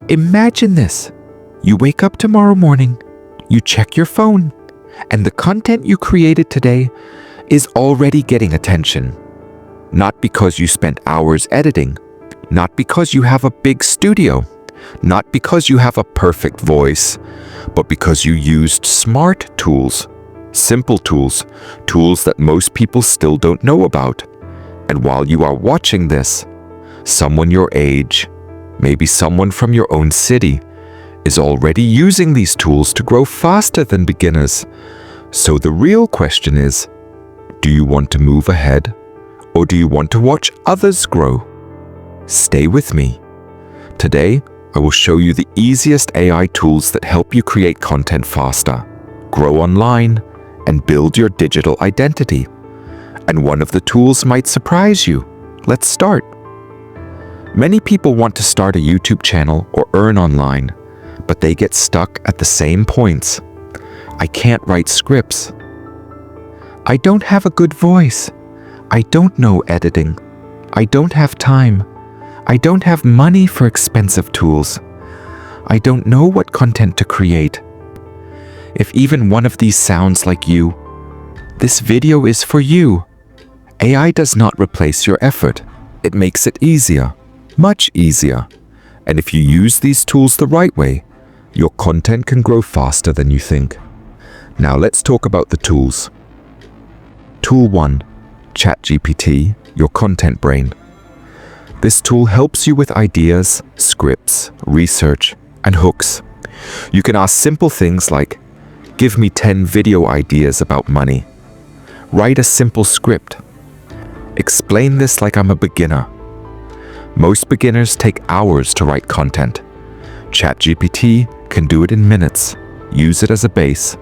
Imagine this. You wake up tomorrow morning, you check your phone, and the content you created today is already getting attention. Not because you spent hours editing, not because you have a big studio, not because you have a perfect voice, but because you used smart tools, simple tools, tools that most people still don't know about. And while you are watching this, someone your age, maybe someone from your own city, is already using these tools to grow faster than beginners. So the real question is, do you want to move ahead, or do you want to watch others grow? Stay with me. Today, I will show you the easiest AI tools that help you create content faster, grow online, and build your digital identity. And one of the tools might surprise you. Let's start. Many people want to start a YouTube channel or earn online, but they get stuck at the same points. I can't write scripts. I don't have a good voice. I don't know editing. I don't have time. I don't have money for expensive tools. I don't know what content to create. If even one of these sounds like you, this video is for you. AI does not replace your effort. It makes it easier, much easier. And if you use these tools the right way, your content can grow faster than you think. Now let's talk about the tools. Tool 1. ChatGPT, your content brain. This tool helps you with ideas, scripts, research, and hooks. You can ask simple things like, give me 10 video ideas about money. Write a simple script. Explain this like I'm a beginner. Most beginners take hours to write content. ChatGPT can do it in minutes. Use it as a base.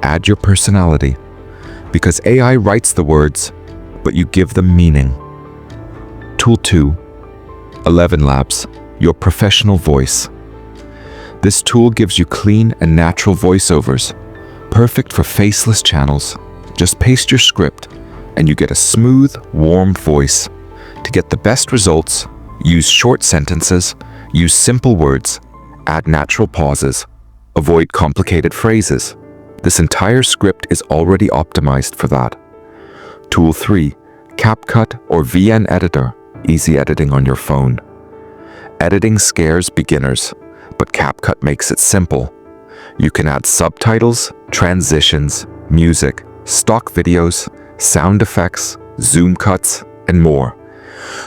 Add your personality. Because AI writes the words, but you give them meaning. Tool 2. 11 Labs, your professional voice. This tool gives you clean and natural voiceovers, perfect for faceless channels. Just paste your script, and you get a smooth, warm voice. To get the best results, use short sentences, use simple words, add natural pauses, avoid complicated phrases. This entire script is already optimized for that. Tool 3. CapCut or VN Editor, easy editing on your phone. Editing scares beginners, but CapCut makes it simple. You can add subtitles, transitions, music, stock videos, sound effects, zoom cuts, and more.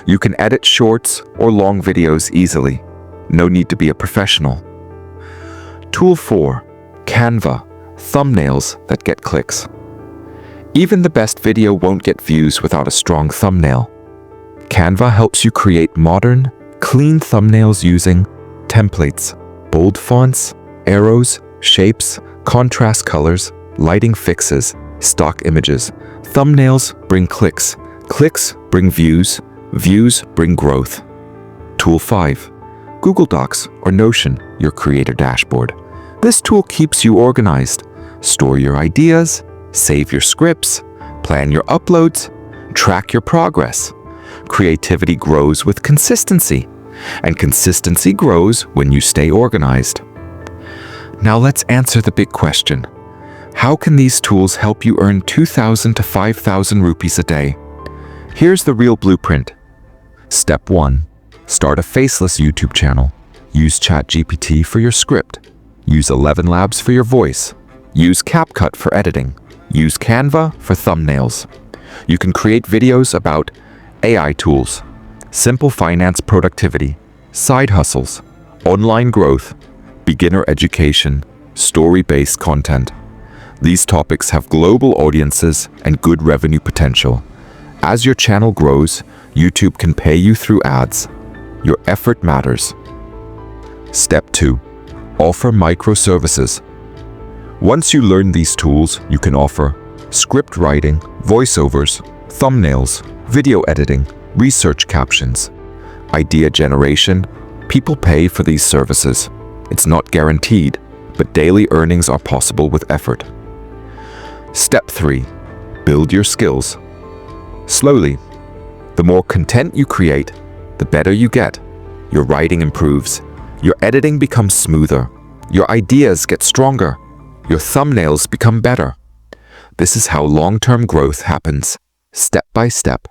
You can edit shorts or long videos easily. No need to be a professional. Tool 4. Canva, thumbnails that get clicks. Even the best video won't get views without a strong thumbnail. Canva helps you create modern, clean thumbnails using templates, bold fonts, arrows, shapes, contrast colors, lighting fixes, stock images. Thumbnails bring clicks, clicks bring views, views bring growth. Tool 5. Google Docs or Notion, your creator dashboard. This tool keeps you organized. Store your ideas, save your scripts, plan your uploads, track your progress. Creativity grows with consistency, and consistency grows when you stay organized. Now let's answer the big question. How can these tools help you earn 2,000 to 5,000 rupees a day? Here's the real blueprint. Step 1. Start a faceless YouTube channel. Use ChatGPT for your script. Use 11 Labs for your voice. Use CapCut for editing. Use Canva for thumbnails. You can create videos about AI tools, simple finance productivity, side hustles, online growth, beginner education, story-based content. These topics have global audiences and good revenue potential. As your channel grows, YouTube can pay you through ads. Your effort matters. Step 2. Offer microservices. Once you learn these tools, you can offer script writing, voiceovers, thumbnails, video editing, research captions, idea generation. People pay for these services. It's not guaranteed, but daily earnings are possible with effort. Step 3. Build your skills. Slowly. The more content you create, the better you get. Your writing improves, Your editing becomes smoother. Your ideas get stronger. Your thumbnails become better. This is how long-term growth happens, step by step.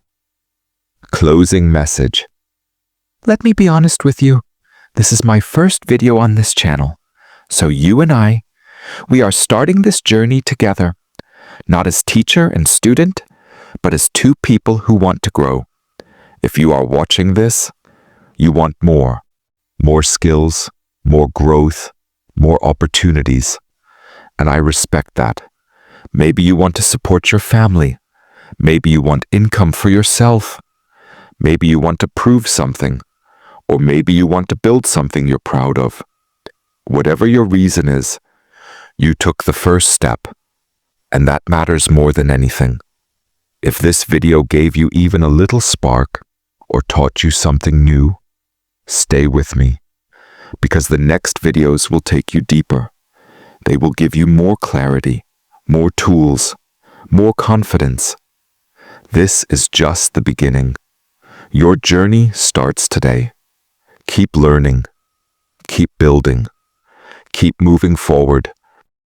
Closing message. Let me be honest with you. This is my first video on this channel. So you and we are starting this journey together, not as teacher and student, but as two people who want to grow. If you are watching this, you want more skills, more growth, more opportunities. And I respect that. Maybe you want to support your family. Maybe you want income for yourself. Maybe you want to prove something. Or maybe you want to build something you're proud of. Whatever your reason is, you took the first step. And that matters more than anything. If this video gave you even a little spark or taught you something new, stay with me. Because the next videos will take you deeper. They will give you more clarity, more tools, more confidence. This is just the beginning. Your journey starts today. Keep learning, keep building, keep moving forward,